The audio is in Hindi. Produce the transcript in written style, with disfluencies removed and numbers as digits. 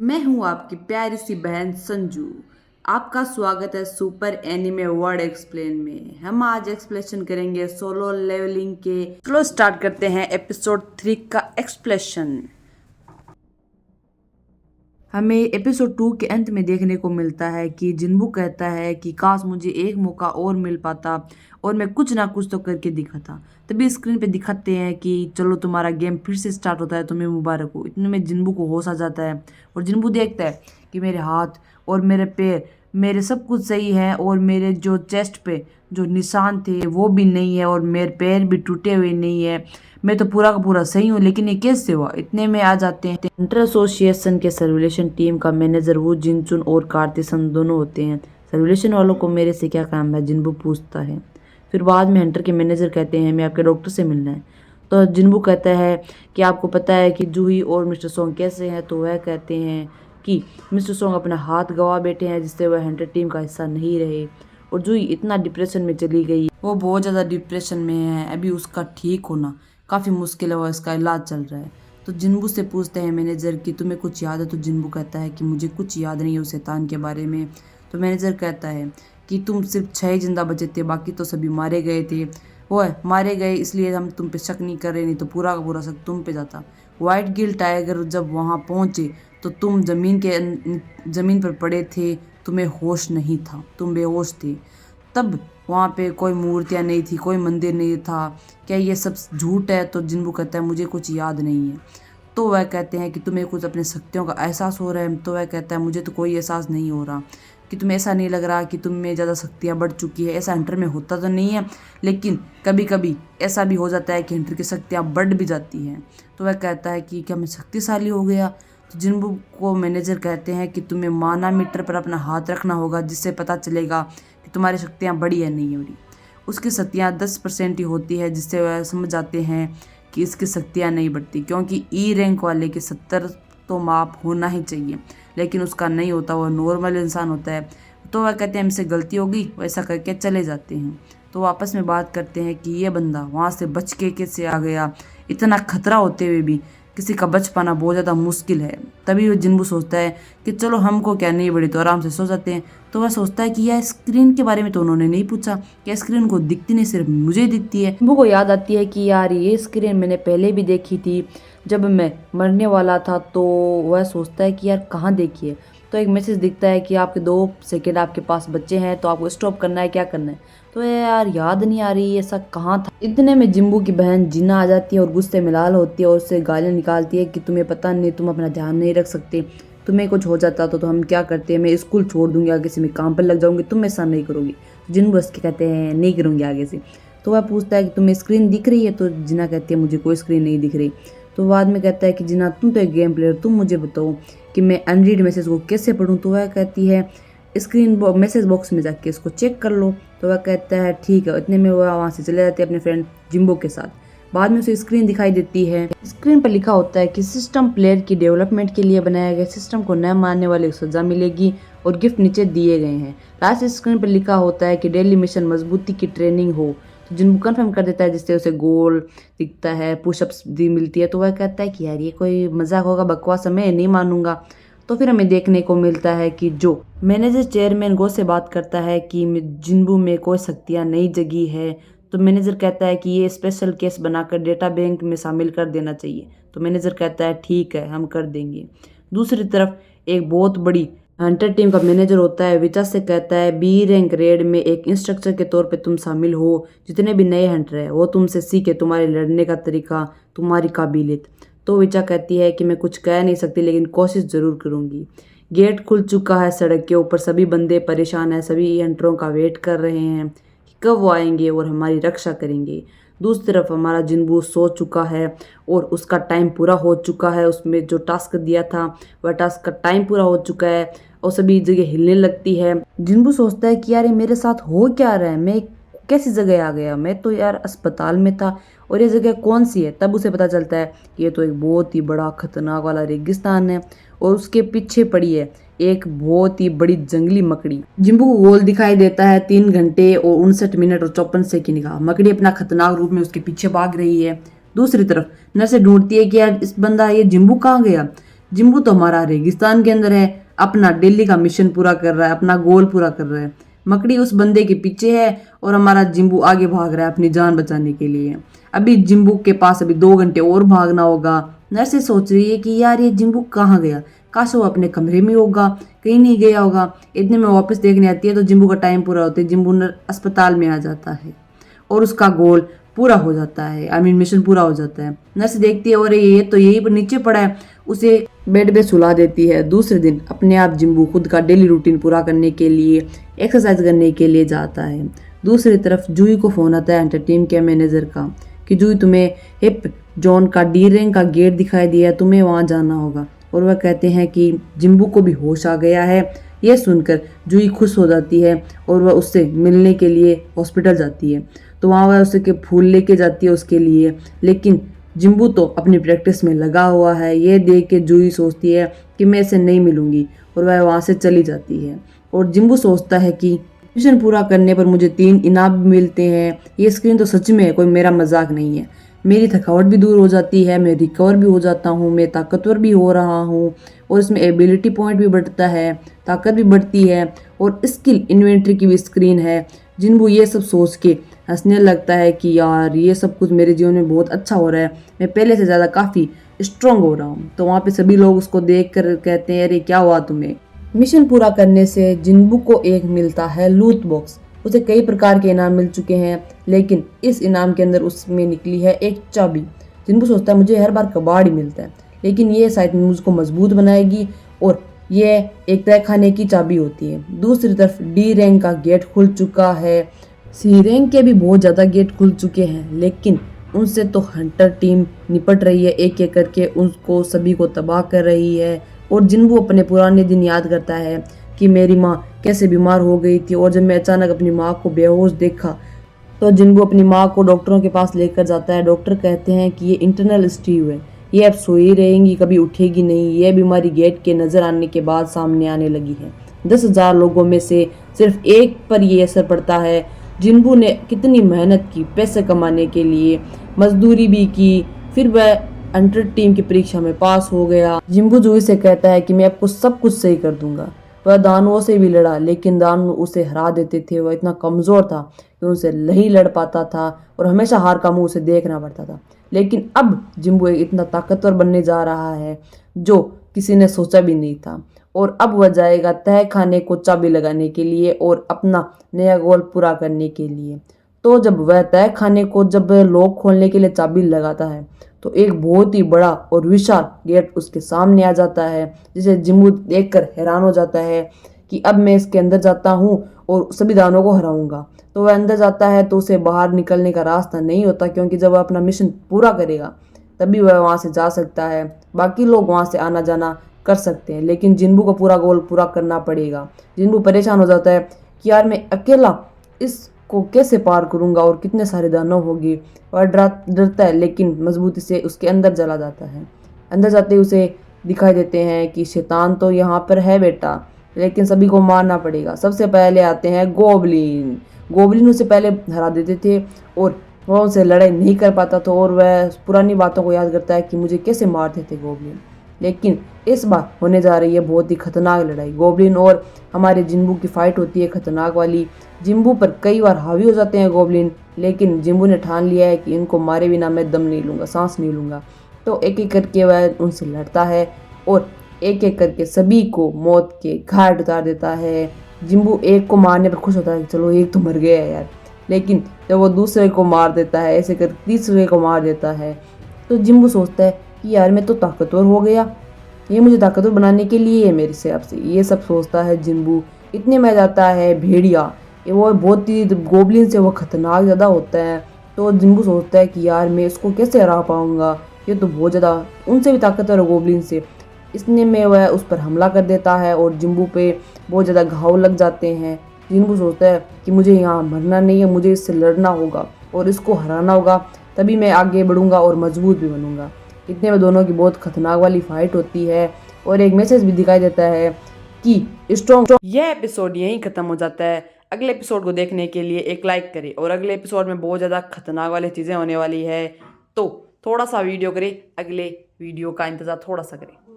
मैं हूं आपकी प्यारी सी बहन संजू। आपका स्वागत है सुपर एनिमे वर्ड एक्सप्लेन में। हम आज एक्सप्लेनेशन करेंगे सोलो लेवलिंग के। चलो स्टार्ट करते हैं एपिसोड 3 का एक्सप्लेनेशन। हमें एपिसोड 2 के अंत में देखने को मिलता है कि जिन्बू कहता है कि काश मुझे एक मौका और मिल पाता और मैं कुछ ना कुछ तो करके दिखाता। तभी स्क्रीन पे दिखाते हैं कि चलो तुम्हारा गेम फिर से स्टार्ट होता है, तुम्हें मुबारक हो। इतने में जिन्बू को होश आ जाता है और जिन्बू देखता है कि मेरे हाथ और मेरे पैर, मेरे सब कुछ सही है और मेरे जो चेस्ट पे जो निशान थे वो भी नहीं है और मेरे पैर भी टूटे हुए नहीं है। मैं तो पूरा का पूरा सही हूँ, लेकिन ये कैसे हुआ। इतने में आ जाते हैं इंटर एसोसिएशन के सर्विलेशन टीम का मैनेजर वो जिनचुन और कार्तिसन दोनों होते हैं। सर्विलेशन वालों को मेरे से क्या काम है, जिन्बू पूछता है। फिर बाद में हंटर के मैनेजर कहते हैं मैं आपके डॉक्टर से मिलना है। तो जिन्बू कहता है कि आपको पता है कि जूही और मिस्टर सोंग कैसे हैं। तो वह कहते हैं कि मिस्टर सोंग अपना हाथ गंवा बैठे हैं जिससे वह हंटर टीम का हिस्सा नहीं रहे और जूही इतना डिप्रेशन में चली गई, वो बहुत ज़्यादा डिप्रेशन में है। अभी उसका ठीक होना काफ़ी मुश्किल है और इसका इलाज चल रहा है। तो जिन्बू से पूछते हैं मैनेजर कि तुम्हें कुछ याद है। तो जिन्बू कहता है कि मुझे कुछ याद नहीं है उस शैतान के बारे में। तो मैनेजर कहता है कि तुम सिर्फ 6 जिंदा बचे थे, बाकी तो सभी मारे गए थे। वो मारे गए इसलिए हम तुम पे शक नहीं कर रहे, नहीं तो पूरा का पूरा शक तुम पे जाता। वाइट गिल टाइगर जब वहाँ पहुँचे तो तुम ज़मीन पर पड़े थे, तुम्हें होश नहीं था, तुम बेहोश थे। तब वहाँ पे कोई मूर्तियाँ नहीं थी, कोई मंदिर नहीं था। क्या ये सब झूठ है? तो जिन्बू कहता है मुझे कुछ याद नहीं है। तो वह कहते हैं कि तुम्हें कुछ अपने शक्तियों का एहसास हो रहा है। तो वह कहता है मुझे तो कोई एहसास नहीं हो रहा। कि तुम्हें ऐसा नहीं लग रहा कि तुम में ज़्यादा शक्तियाँ बढ़ चुकी है? ऐसा हंटर में होता तो नहीं है, लेकिन कभी कभी ऐसा भी हो जाता है कि हंटर की शक्तियाँ बढ़ भी जाती हैं। तो वह कहता है कि क्या मैं शक्तिशाली हो गया? तो जिन्बू को मैनेजर कहते हैं कि तुम्हें माना मीटर पर अपना हाथ रखना होगा जिससे पता चलेगा कि तुम्हारी शक्तियाँ बढ़ी या नहीं बढ़ी। उसकी शक्तियाँ 10% ही होती है, जिससे वह समझ जाते हैं कि इसकी शक्तियाँ नहीं बढ़ती, क्योंकि ई रैंक वाले के 70 तो माप होना ही चाहिए, लेकिन उसका नहीं होता, वह नॉर्मल इंसान होता है। तो वह कहते हैं हमसे गलती होगी, वैसा करके चले जाते हैं। तो आपस में बात करते हैं कि ये बंदा वहाँ से बच के कैसे आ गया। इतना खतरा होते हुए भी किसी का बच पाना बहुत ज़्यादा मुश्किल है। तभी वो जिन्बू सोचता है कि चलो हमको क्या नहीं बढ़ी, तो आराम से सो जाते हैं। तो वह सोचता है कि यह स्क्रीन के बारे में तो उन्होंने नहीं पूछा, क्या स्क्रीन को दिखती नहीं, सिर्फ मुझे दिखती है। जिन्बू को याद आती है कि यार ये स्क्रीन मैंने पहले भी देखी थी जब मैं मरने वाला था। तो वह सोचता है कि यार कहाँ देखी है। तो एक मैसेज दिखता है कि आपके 2 सेकेंड आपके पास बच्चे हैं, तो आपको स्टॉप करना है, क्या करना है। तो यार याद नहीं आ रही ऐसा कहाँ था। इतने में जिम्बू की बहन जीना आ जाती है और गुस्से में लाल होती है और उससे गालियाँ निकालती है कि तुम्हें पता नहीं, तुम अपना ध्यान नहीं रख सकते, तुम्हें कुछ हो जाता तो हम क्या करते हैं, मैं स्कूल छोड़ दूंगी, आगे से मैं काम पर लग जाऊंगी, तुम ऐसा नहीं करोगी। तो जिन्बू उसके कहते हैं नहीं करूँगी आगे से। तो वह पूछता है कि तुम्हें स्क्रीन दिख रही है। तो जिना कहती है मुझे कोई स्क्रीन नहीं दिख रही। तो बाद में कहता है कि जिना तुम तो एक गेम प्लेयर, तुम मुझे बताओ कि मैं अनरीड मैसेज को कैसे पढूं। तो वह कहती है मैसेज बॉक्स में जाके इसको चेक कर लो। तो वह कहता है ठीक है। इतने में वह वहाँ से चले जाते हैं अपने फ्रेंड जिम्बो के साथ। बाद में उसे स्क्रीन दिखाई देती है। स्क्रीन पर लिखा होता है कि सिस्टम प्लेयर की डेवलपमेंट के लिए बनाया गया, सिस्टम को न मानने वाले को सजा मिलेगी और गिफ्ट नीचे दिए गए हैं। लास्ट स्क्रीन पर लिखा होता है कि डेली मिशन मजबूती की ट्रेनिंग हो। तो जिन्बू कन्फर्म कर देता है, जिससे उसे गोल दिखता है, पुशअप्स भी मिलती है। तो वह कहता है कि यार ये कोई मजाक होगा, बकवास है, मैं नहीं मानूंगा। तो फिर हमें देखने को मिलता है कि जो मैनेजर चेयरमैन गो से बात करता है कि जिन्बू में कोई शक्तियाँ नई जगी है। तो मैनेजर कहता है कि ये स्पेशल केस बनाकर डेटा बैंक में शामिल कर देना चाहिए। तो मैनेजर कहता है ठीक है, हम कर देंगे। दूसरी तरफ एक बहुत बड़ी हंटर टीम का मैनेजर होता है, विचा से कहता है बी रैंक रेड में एक इंस्ट्रक्टर के तौर पे तुम शामिल हो। जितने भी नए हंटर है वो तुमसे सीखे, तुम्हारे लड़ने का तरीका, तुम्हारी काबिलियत। तो विचा कहती है कि मैं कुछ कह नहीं सकती, लेकिन कोशिश जरूर करूंगी। गेट खुल चुका है, सड़क के ऊपर सभी बंदे परेशान हैं, सभी हंटरों का वेट कर रहे हैं कि कब वो आएंगे और हमारी रक्षा करेंगे। दूसरी तरफ हमारा जिन्बू सो चुका है और उसका टाइम पूरा हो चुका है। उसमें जो टास्क दिया था वह टास्क का टाइम पूरा हो चुका है और सभी जगह हिलने लगती है। जिन्बू सोचता है कि यार ये मेरे साथ हो क्या रहा है, मैं कैसी जगह आ गया, मैं तो यार अस्पताल में था और ये जगह कौन सी है। तब उसे पता चलता है कि ये तो एक बहुत ही बड़ा खतरनाक वाला रेगिस्तान है और उसके पीछे पड़ी है एक बहुत ही बड़ी जंगली मकड़ी। जिम्बू को गोल दिखाई देता है 3 घंटे और 59 मिनट और 54 सेकंड का। मकड़ी अपना खतरनाक रूप में उसके पीछे भाग रही है। दूसरी तरफ नर्स ढूंढती है कि यार इस बंदा ये जिम्बू कहाँ गया, जिम्बू तो हमारा रेगिस्तान के अंदर है, अपना डेली का मिशन पूरा कर रहा है, अपना गोल पूरा कर रहा है। मकड़ी उस बंदे के पीछे है और हमारा जिम्बू आगे भाग रहा है अपनी जान बचाने के लिए। अभी जिम्बू के पास अभी 2 घंटे और भागना होगा। नर्से सोच रही है कि यार ये जिम्बू कहाँ गया, काश वो अपने कमरे में होगा, कहीं नहीं गया होगा। इतने में वापस देखने आती है तो जिम्बू का टाइम पूरा होता है, जिम्बू अस्पताल में आ जाता है और उसका गोल पूरा हो जाता है, आई मीन मिशन पूरा हो जाता है। नर्स देखती है और ये तो यही पर नीचे पड़ा है, उसे बेड पे सुला देती है। दूसरे दिन अपने आप जिम्बू खुद का डेली रूटीन पूरा करने के लिए एक्सरसाइज करने के लिए जाता है। दूसरी तरफ जूही को फोन आता है एंटर टीम के मैनेजर का कि जूही तुम्हें हिप जॉन का डी रैंक का गेट दिखाई दिया है, तुम्हें वहां जाना होगा। और वह कहते हैं कि जिम्बू को भी होश आ गया है। यह सुनकर जूही खुश हो जाती है और वह उससे मिलने के लिए हॉस्पिटल जाती है। तो वहाँ वह उसे के फूल लेके जाती है उसके लिए, लेकिन जिम्बू तो अपनी प्रैक्टिस में लगा हुआ है। ये देख के जूही सोचती है कि मैं इसे नहीं मिलूंगी और वह वहाँ से चली जाती है। और जिम्बू सोचता है कि मिशन पूरा करने पर मुझे 3 इनाम भी मिलते हैं, ये स्क्रीन तो सच में कोई मेरा मजाक नहीं है। मेरी थकावट भी दूर हो जाती है, मैं रिकवर भी हो जाता हूँ, मैं ताकतवर भी हो रहा हूँ और इसमें एबिलिटी पॉइंट भी बढ़ता है, ताकत भी बढ़ती है और स्किल इन्वेंट्री की भी स्क्रीन है। जिम्बू ये सब सोच के हंसने लगता है कि यार ये सब कुछ मेरे जीवन में बहुत अच्छा हो रहा है, मैं पहले से ज़्यादा काफ़ी स्ट्रांग हो रहा हूँ। तो वहाँ पे सभी लोग उसको देख कर कहते हैं अरे क्या हुआ तुम्हें। मिशन पूरा करने से जिम्बू को एक मिलता है लूट बॉक्स। उसे कई प्रकार के इनाम मिल चुके हैं, लेकिन इस इनाम के अंदर उसमें निकली है एक चाबी। जिम्बू सोचता है मुझे हर बार कबाड़ ही मिलता है, लेकिन ये शायद मुझको मजबूत बनाएगी और ये एक तय खाने की चाबी होती है। दूसरी तरफ डी रैंक का गेट खुल चुका है, सी रैंक के भी बहुत ज़्यादा गेट खुल चुके हैं, लेकिन उनसे तो हंटर टीम निपट रही है, एक एक करके उनको सभी को तबाह कर रही है। और जिम्बू अपने पुराने दिन याद करता है कि मेरी माँ कैसे बीमार हो गई थी और जब मैं अचानक अपनी माँ को बेहोश देखा तो जिम्बू अपनी माँ को डॉक्टरों के पास लेकर जाता है। डॉक्टर कहते हैं कि ये इंटरनल स्टीव है, ये अब सोई रहेंगी, कभी उठेगी नहीं। ये बीमारी गेट के नजर आने के बाद सामने आने लगी है। 10,000 लोगों में से सिर्फ एक पर ये असर पड़ता है। जिम्बू ने कितनी मेहनत की पैसे कमाने के लिए, मजदूरी भी की, फिर वह अंडर टीम की परीक्षा में पास हो गया। जिम्बू जूही से कहता है कि मैं आपको सब कुछ सही कर दूंगा। वह दानवों से भी लड़ा, लेकिन दानव उसे हरा देते थे। वह इतना कमजोर था कि उनसे नहीं लड़ पाता था और हमेशा हार का मुंह उसे देखना पड़ता था। लेकिन अब जिम्बू एक इतना ताकतवर बनने जा रहा है जो किसी ने सोचा भी नहीं था। और अब वह जाएगा तह खाने को चाबी लगाने के लिए और अपना नया गोल पूरा करने के लिए। तो जब वह तह खाने को जब लॉक खोलने के लिए चाबी लगाता है तो एक बहुत ही बड़ा और विशाल गेट उसके सामने आ जाता है, जिसे जिम्बू देखकर हैरान हो जाता है कि अब मैं इसके अंदर जाता हूँ और सभी दानों को हराऊंगा। तो वह अंदर जाता है तो उसे बाहर निकलने का रास्ता नहीं होता, क्योंकि जब वह अपना मिशन पूरा करेगा तभी वह वहाँ से जा सकता है। बाकी लोग वहाँ से आना जाना कर सकते हैं, लेकिन जिम्बू को पूरा गोल पूरा करना पड़ेगा। जिम्बू परेशान हो जाता है कि यार मैं अकेला इसको कैसे पार करूंगा और कितने सारे दानव होगी। वह डरता है, लेकिन मजबूती से उसके अंदर चला जाता है। अंदर जाते ही उसे दिखाई देते हैं कि शैतान तो यहाँ पर है बेटा, लेकिन सभी को मारना पड़ेगा। सबसे पहले आते हैं गोबलिन। गोबलिन उसे पहले हरा देते थे और वह उनसे लड़ाई नहीं कर पाता था और वह पुरानी बातों को याद करता है कि मुझे कैसे मारते थे गोबलिन। लेकिन इस बार होने जा रही है बहुत ही खतरनाक लड़ाई। गोबलिन और हमारे जिम्बू की फाइट होती है खतरनाक वाली। जिम्बू पर कई बार हावी हो जाते हैं गोबलिन, लेकिन जिम्बू ने ठान लिया है कि इनको मारे बिना मैं दम नहीं लूँगा, सांस नहीं लूँगा। तो एक एक करके वह उनसे लड़ता है और एक एक करके सभी को मौत के घाट उतार देता है। जिम्बू एक को मारने पर खुश होता है, चलो एक तो मर गया है यार, लेकिन जब वो दूसरे को मार देता है, ऐसे कर तीसरे को मार देता है, तो जिम्बू सोचता है कि यार मैं तो ताकतवर हो गया, ये मुझे ताकतवर बनाने के लिए है मेरे हिसाब से, ये सब सोचता है जिम्बू। इतने में जाता है भेड़िया, ये वो बहुत ही गोबलिन से वो खतरनाक ज़्यादा होता है। तो जिम्बू सोचता है कि यार मैं इसको कैसे हरा पाऊंगा, ये तो बहुत ज़्यादा उनसे भी ताकतवर है गोबलिन से। इसने में वह उस पर हमला कर देता है और जिम्बू पे बहुत ज़्यादा घाव लग जाते हैं। जिम्बू सोचता है कि मुझे यहाँ मरना नहीं है, मुझे इससे लड़ना होगा और इसको हराना होगा, तभी मैं आगे बढ़ूंगा और मजबूत भी बनूंगा। इतने में दोनों की बहुत खतरनाक वाली फाइट होती है और एक मैसेज भी दिखाई देता है कि स्ट्रॉन्ग। यह एपिसोड यहीं खत्म हो जाता है। अगले एपिसोड को देखने के लिए एक लाइक करें और अगले एपिसोड में बहुत ज़्यादा खतरनाक वाली चीज़ें होने वाली है, तो थोड़ा सा वीडियो करें, अगले वीडियो का इंतज़ार थोड़ा सा करें।